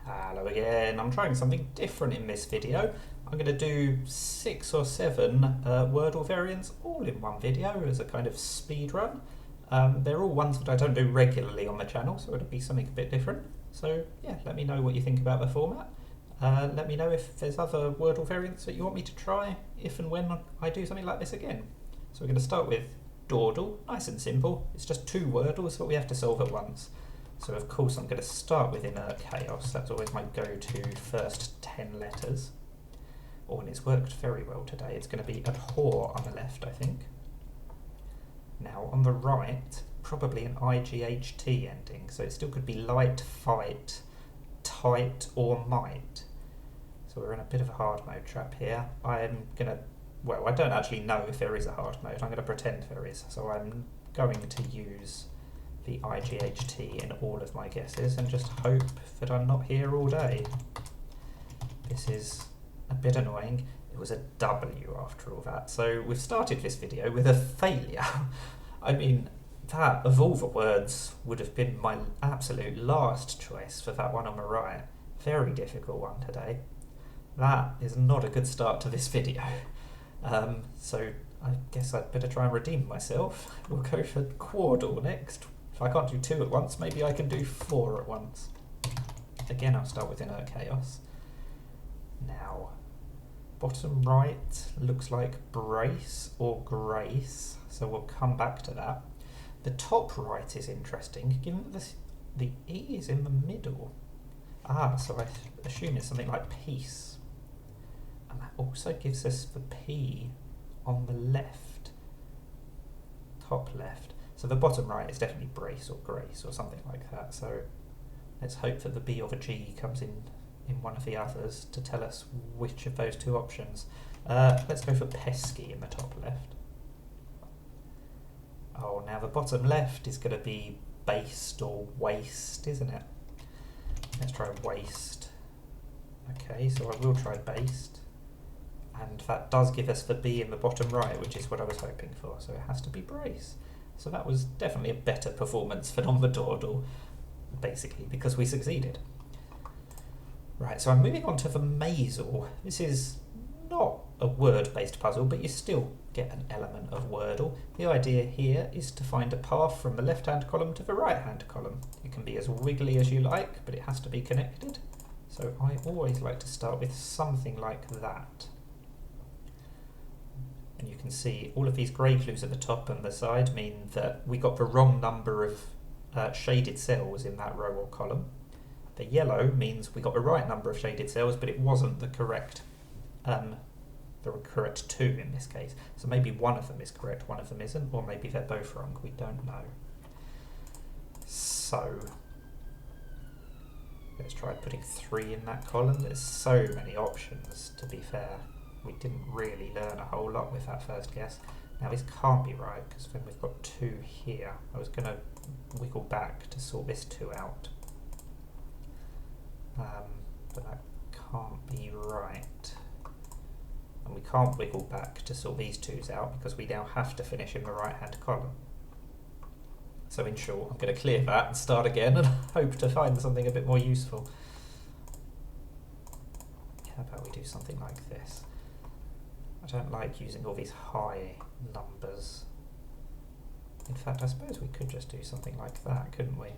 Hello again, I'm trying something different in this video. I'm going to do 6 or 7 Wordle variants all in one video as a kind of speed run. They're all ones that I don't do regularly on the channel, so it'll be something a bit different. So yeah, let me know what you think about the format. Let me know if there's other Wordle variants that you want me to try if and when I do something like this again. So we're going to start with Dordle, nice and simple. It's just 2 Wordles that we have to solve at once. So of course I'm going to start with inert chaos. That's always my go-to first 10 letters. Oh, and it's worked very well today. It's going to be abhor on the left, I think. Now on the right, probably an IGHT ending. So it still could be light, fight, tight, or might. So we're in a bit of a hard mode trap here. I'm going to, well, I don't actually know if there is a hard mode. I'm going to pretend there is. So I'm going to use the IGHT in all of my guesses and just hope that I'm not here all day. This is a bit annoying. It was a W after all that. So we've started this video with a failure. I mean, that of all the words would have been my absolute last choice for that one on the right. Very difficult one today. That is not a good start to this video. So I guess I'd better try and redeem myself. We'll go for Quordle next. If I can't do 2 at once, maybe I can do 4 at once. Again, I'll start with inert chaos. Now, bottom right looks like brace or grace, so we'll come back to that. The top right is interesting, given that the E is in the middle. Ah, so I assume it's something like peace. And that also gives us the P on the left, top left. So the bottom right is definitely brace or grace or something like that. So let's hope that the B or the G comes in one of the others to tell us which of those 2 options. Let's go for pesky in the top left. Oh, now the bottom left is going to be based or waste, isn't it? Let's try waste. Okay, so I will try based. And that does give us the B in the bottom right, which is what I was hoping for. So it has to be brace. So that was definitely a better performance than on the Dordle, basically, because we succeeded. Right, so I'm moving on to the Mazele. This is not a word-based puzzle, but you still get an element of Wordle. The idea here is to find a path from the left-hand column to the right-hand column. It can be as wiggly as you like, but it has to be connected. So I always like to start with something like that. And you can see all of these grey clues at the top and the side mean that we got the wrong number of shaded cells in that row or column. The yellow means we got the right number of shaded cells, but it wasn't the correct 2 in this case. So maybe one of them is correct, one of them isn't, or maybe they're both wrong, we don't know. So let's try putting 3 in that column. There's so many options, to be fair. We didn't really learn a whole lot with that first guess. Now this can't be right, because then we've got 2 here. I was going to wiggle back to sort this 2 out. But that can't be right. And we can't wiggle back to sort these 2's out, because we now have to finish in the right-hand column. So in short, I'm going to clear that and start again and hope to find something a bit more useful. How about we do something like this? I don't like using all these high numbers. In fact, I suppose we could just do something like that, couldn't we?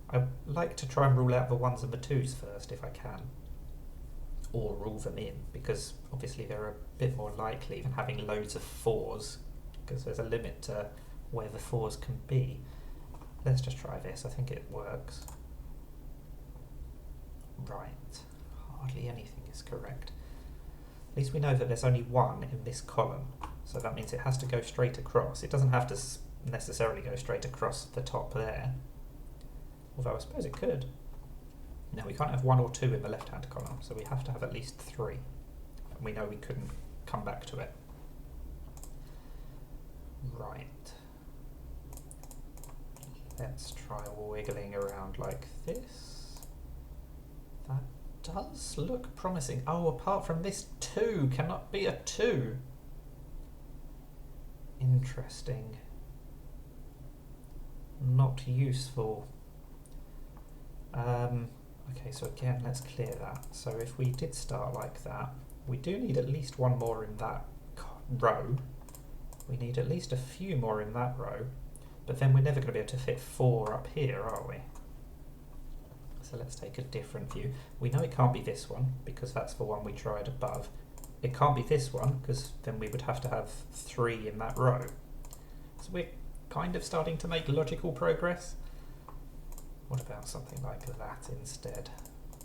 I'd like to try and rule out the 1s and the 2's first, if I can. Or rule them in, because obviously they're a bit more likely than having loads of 4's, because there's a limit to where the 4's can be. Let's just try this, I think it works. Right, hardly anything is correct. At least we know that there's only 1 in this column, so that means it has to go straight across. It doesn't have to necessarily go straight across the top there, although I suppose it could. Now we can't have 1 or 2 in the left-hand column, so we have to have at least 3. And we know we couldn't come back to it. Right. Let's try wiggling around like this. That does look promising. Oh, apart from this 2 cannot be a 2. Interesting. Not useful. Okay, so again, let's clear that. So if we did start like that, we do need at least one more in that row. We need at least a few more in that row, but then we're never going to be able to fit 4 up here, are we? So let's take a different view. We know it can't be this one, because that's the one we tried above. It can't be this one, because then we would have to have 3 in that row. So we're kind of starting to make logical progress. What about something like that instead?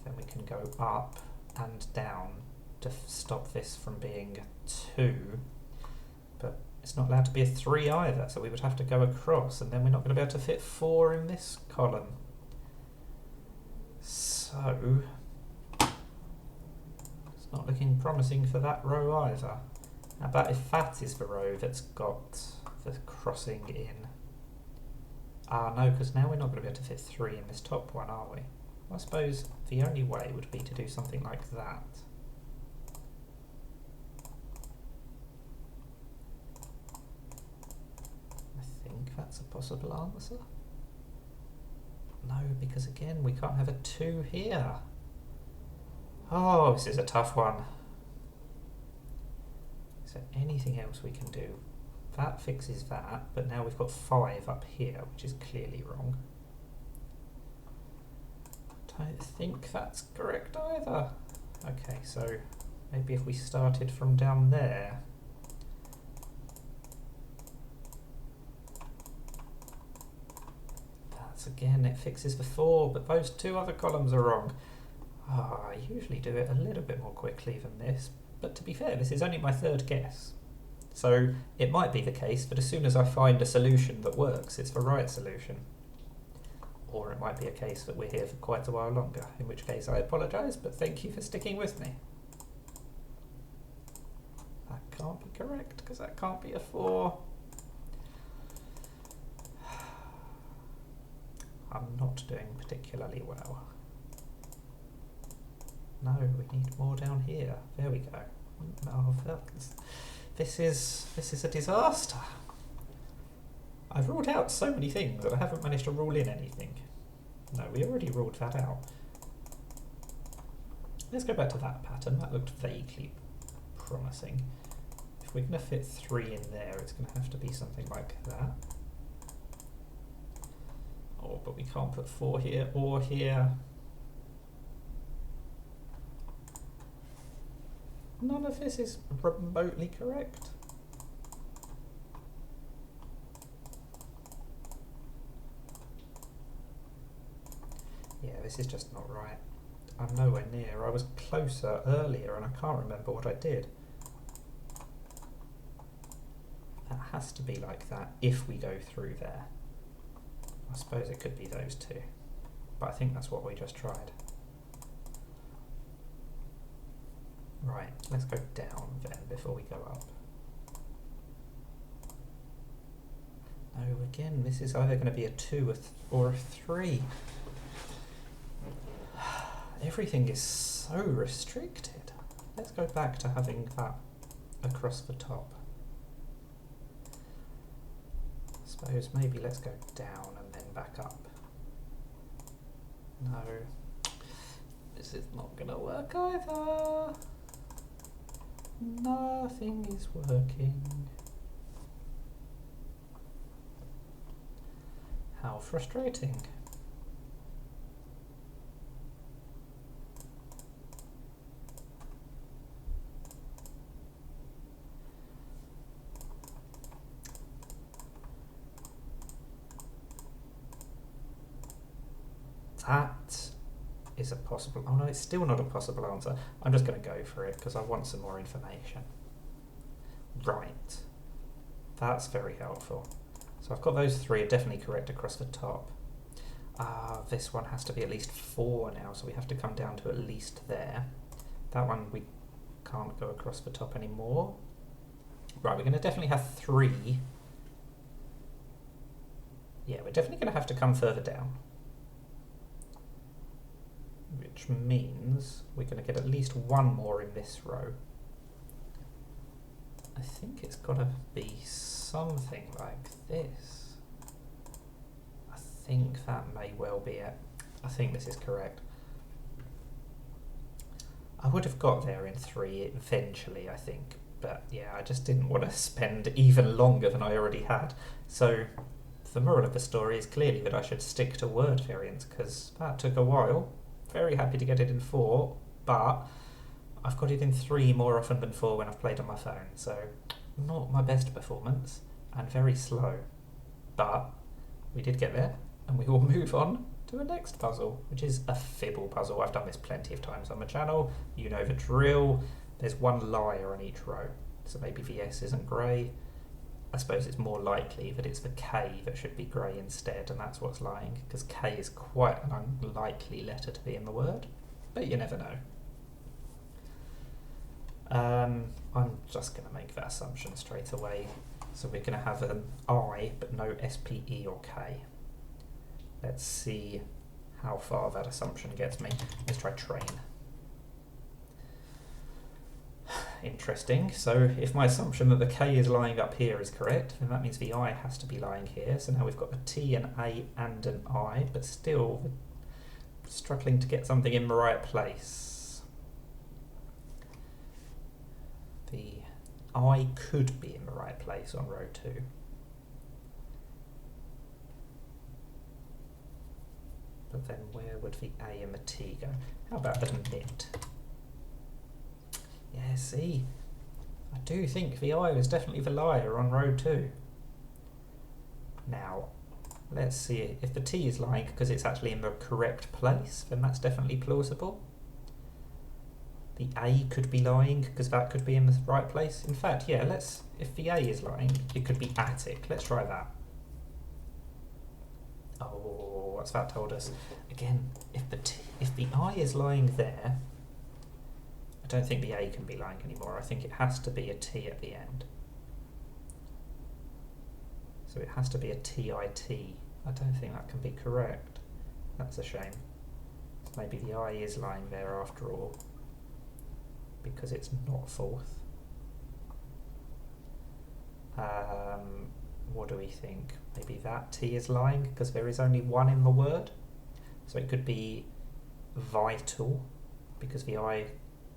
Then we can go up and down to stop this from being 2. But it's not allowed to be a 3 either, so we would have to go across, and then we're not going to be able to fit 4 in this column. So it's not looking promising for that row either. How about if that is the row that's got the crossing in? Ah no, because now we're not going to be able to fit 3 in this top one, are we? Well, I suppose the only way would be to do something like that. I think that's a possible answer. No, because again, we can't have a 2 here. Oh, this is a tough one. Is there anything else we can do? That fixes that, but now we've got 5 up here, which is clearly wrong. I don't think that's correct either. Okay, so maybe if we started from down there. That's again, it fixes the 4, but those 2 other columns are wrong. Oh, I usually do it a little bit more quickly than this, but to be fair, this is only my 3rd guess. So it might be the case that as soon as I find a solution that works, it's the right solution. Or it might be a case that we're here for quite a while longer, in which case I apologise, but thank you for sticking with me. That can't be correct, because that can't be a 4. I'm not doing particularly well. No, we need more down here. There we go. Oh, this is a disaster. I've ruled out so many things that I haven't managed to rule in anything. No, we already ruled that out. Let's go back to that pattern. That looked vaguely promising. If we're going to fit 3 in there, it's going to have to be something like that. Oh, but we can't put 4 here or here. None of this is remotely correct. Yeah, this is just not right. I'm nowhere near. I was closer earlier and I can't remember what I did. That has to be like that if we go through there. I suppose it could be those 2, but I think that's what we just tried. Right, let's go down then before we go up. No, again, this is either going to be a 2 or a 3. Everything is so restricted. Let's go back to having that across the top. I suppose maybe let's go down and then back up. No, this is not going to work either. Nothing is working. How frustrating. That is a possible... Oh no, it's still not a possible answer. I'm just going to go for it because I want some more information. Right. That's very helpful. So I've got those 3 are definitely correct across the top. This one has to be at least 4 now, so we have to come down to at least there. That one we can't go across the top anymore. Right, we're going to definitely have 3. Yeah, we're definitely going to have to come further down. Which means we're going to get at least 1 more in this row. I think it's got to be something like this. I think that may well be it. I think this is correct. I would have got there in 3 eventually, I think. But yeah, I just didn't want to spend even longer than I already had. So the moral of the story is clearly that I should stick to word variants, because that took a while. Very happy to get it in 4, but I've got it in 3 more often than 4 when I've played on my phone. So not my best performance and very slow. But we did get there, and we will move on to the next puzzle, which is a Fibble puzzle. I've done this plenty of times on my channel. You know the drill. There's one liar on each row, so maybe the S isn't grey. I suppose it's more likely that it's the K that should be grey instead, and that's what's lying, because K is quite an unlikely letter to be in the word, but you never know. I'm just going to make that assumption straight away. So we're going to have an I, but no S, P, E or K. Let's see how far that assumption gets me. Let's try train. Interesting. So if my assumption that the K is lying up here is correct, then that means the I has to be lying here. So now we've got a T, an A and an I, but still struggling to get something in the right place. The I could be in the right place on row 2. But then where would the A and the T go? How about the knit? Yeah, see, I do think the I was definitely the liar on row 2. Now, let's see if the T is lying because it's actually in the correct place, then that's definitely plausible. The A could be lying because that could be in the right place. In fact, yeah, if the A is lying, it could be attic. Let's try that. Oh, what's that told us? Again, if the I is lying there, I don't think the A can be lying anymore. I think it has to be a T at the end. So it has to be a T-I-T. I don't think that can be correct. That's a shame. So maybe the I is lying there after all, because it's not 4th. What do we think? Maybe that T is lying because there is only 1 in the word. So it could be vital because the I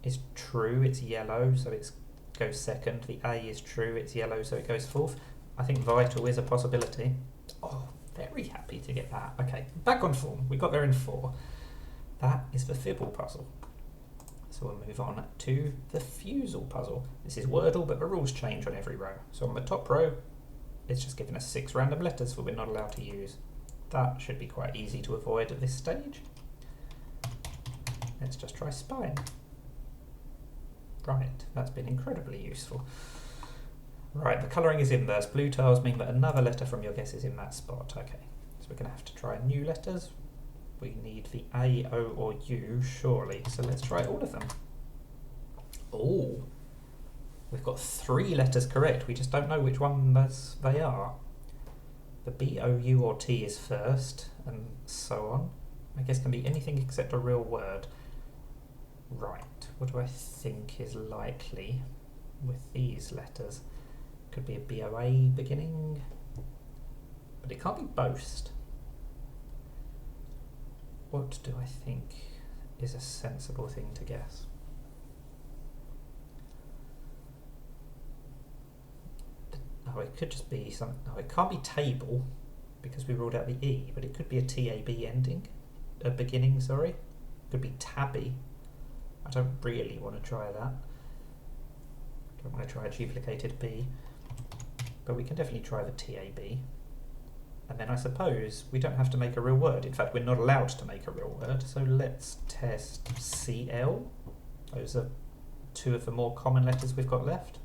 is true, it's yellow, so it goes 2nd. The A is true, it's yellow, so it goes 4th. I think vital is a possibility. Oh, very happy to get that. Okay, back on form. We got there in 4. That is the Fibble puzzle. So we'll move on to the Fusele puzzle. This is Wordle, but the rules change on every row. So on the top row, it's just given us 6 random letters that we're not allowed to use. That should be quite easy to avoid at this stage. Let's just try spine. Right, that's been incredibly useful. Right, the colouring is inverse. Blue tiles mean that another letter from your guess is in that spot. Okay, so we're going to have to try new letters. We need the A, O or U, surely. So let's try all of them. Oh, we've got 3 letters correct. We just don't know which ones they are. The B, O, U or T is first, and so on. I guess can be anything except a real word. Right, what do I think is likely with these letters? Could be a B-O-A beginning, but it can't be boast. What do I think is a sensible thing to guess? Oh, it could just be something. No, it can't be table because we ruled out the E, but it could be a T-A-B ending, a beginning, sorry. Could be tabby. I don't really want to try that. Don't want to try a duplicated B, but we can definitely try the TAB. And then I suppose we don't have to make a real word. In fact, we're not allowed to make a real word. So let's test CL. Those are 2 of the more common letters we've got left.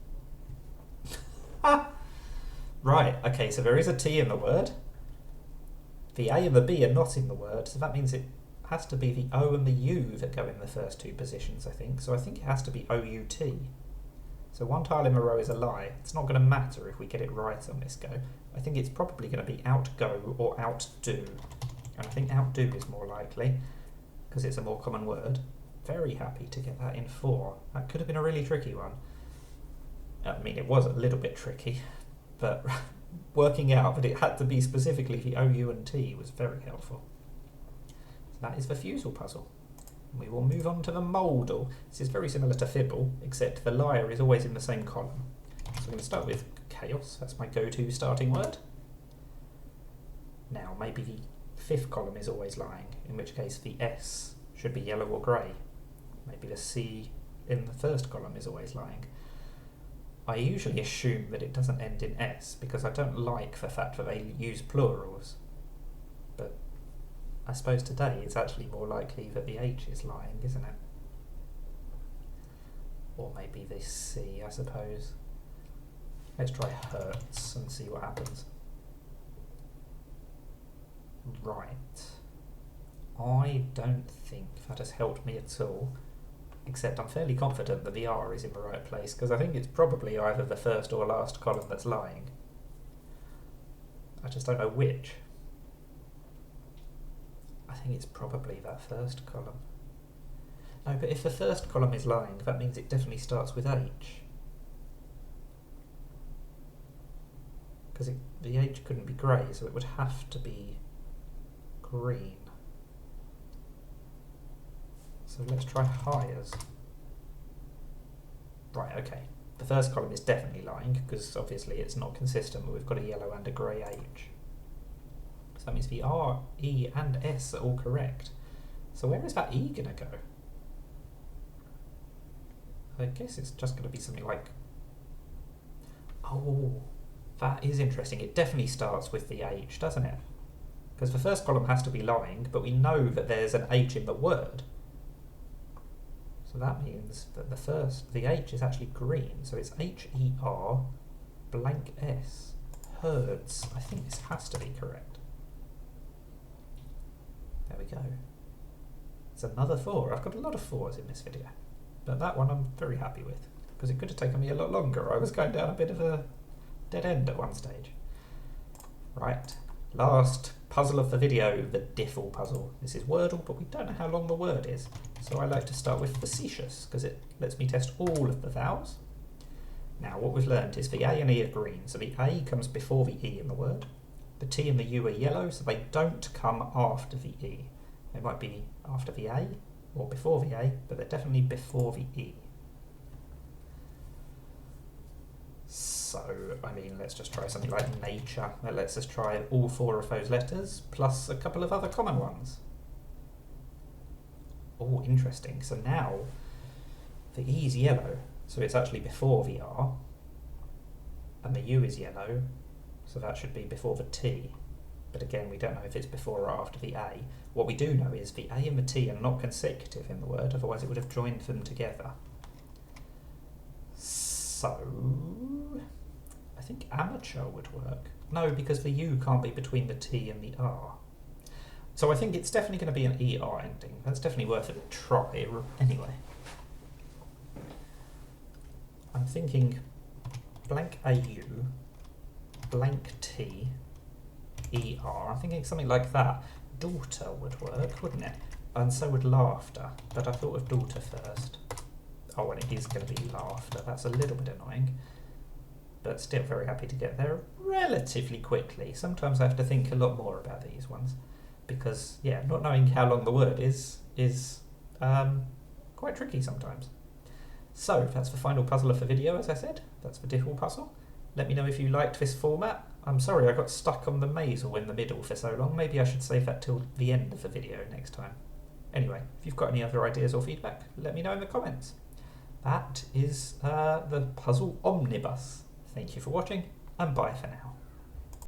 Right, okay, so there is a T in the word. The A and the B are not in the word, so that means it has to be the O and the U that go in the first 2 positions, I think. So I think it has to be O-U-T. So 1 tile in a row is a lie. It's not going to matter if we get it right on this go. I think it's probably going to be outgo or outdo. And I think outdo is more likely because it's a more common word. Very happy to get that in 4. That could have been a really tricky one. I mean, it was a little bit tricky, but working out that it had to be specifically the O, U and T was very helpful. So that is the Fusele puzzle. We will move on to the Moledle. This is very similar to Fibble, except the lyre is always in the same column. So I'm going to start with chaos. That's my go-to starting word. Now, maybe the fifth column is always lying, in which case the S should be yellow or grey. Maybe the C in the first column is always lying. I usually assume that it doesn't end in S because I don't like the fact that they use plurals. But I suppose today it's actually more likely that the H is lying, isn't it? Or maybe the C, I suppose. Let's try hurts and see what happens. Right. I don't think that has helped me at all, except I'm fairly confident that the R is in the right place, because I think it's probably either the first or last column that's lying. I just don't know which. I think it's probably that first column. No, but if the first column is lying, that means it definitely starts with H. Because the H couldn't be grey, so it would have to be green. So let's try hires. Right, okay. The first column is definitely lying, because obviously it's not consistent, but we've got a yellow and a grey H. So that means the R, E and S are all correct. So where is that E going to go? I guess it's just going to be something like... Oh, that is interesting. It definitely starts with the H, doesn't it? Because the first column has to be lying, but we know that there's an H in the word. So that means that the H is actually green, so it's H-E-R blank S. Herds. I think this has to be correct. There we go. It's another 4. I've got a lot of 4s in this video, but that one I'm very happy with, because it could have taken me a lot longer. I was going down a bit of a dead end at one stage. Right, last puzzle of the video, the Diffle puzzle. This is Wordle, but we don't know how long the word is, so I like to start with facetious, because it lets me test all of the vowels. Now, what we've learned is the A and E are green, so the A comes before the E in the word. The T and the U are yellow, so they don't come after the E. They might be after the A, or before the A, but they're definitely before the E. So, I mean, let's just try something like nature. That lets us try all 4 of those letters, plus a couple of other common ones. Oh, interesting. So now, the E is yellow, so it's actually before the R, and the U is yellow, so that should be before the T. But again, we don't know if it's before or after the A. What we do know is the A and the T are not consecutive in the word, otherwise it would have joined them together. So, I think amateur would work. No, because the U can't be between the T and the R. So I think it's definitely going to be an ER ending. That's definitely worth a try. Anyway, I'm thinking blank AU, blank T, ER. I'm thinking something like that. Daughter would work, wouldn't it? And so would laughter, but I thought of daughter first. Oh, and it is going to be laughter. That's a little bit annoying, but still very happy to get there relatively quickly. Sometimes I have to think a lot more about these ones, because, yeah, not knowing how long the word is quite tricky sometimes. So, that's the final puzzle of the video, as I said. That's the Diffle puzzle. Let me know if you liked this format. I'm sorry I got stuck on the Mazele in the middle for so long. Maybe I should save that till the end of the video next time. Anyway, if you've got any other ideas or feedback, let me know in the comments. That is the puzzle omnibus. Thank you for watching, and bye for now.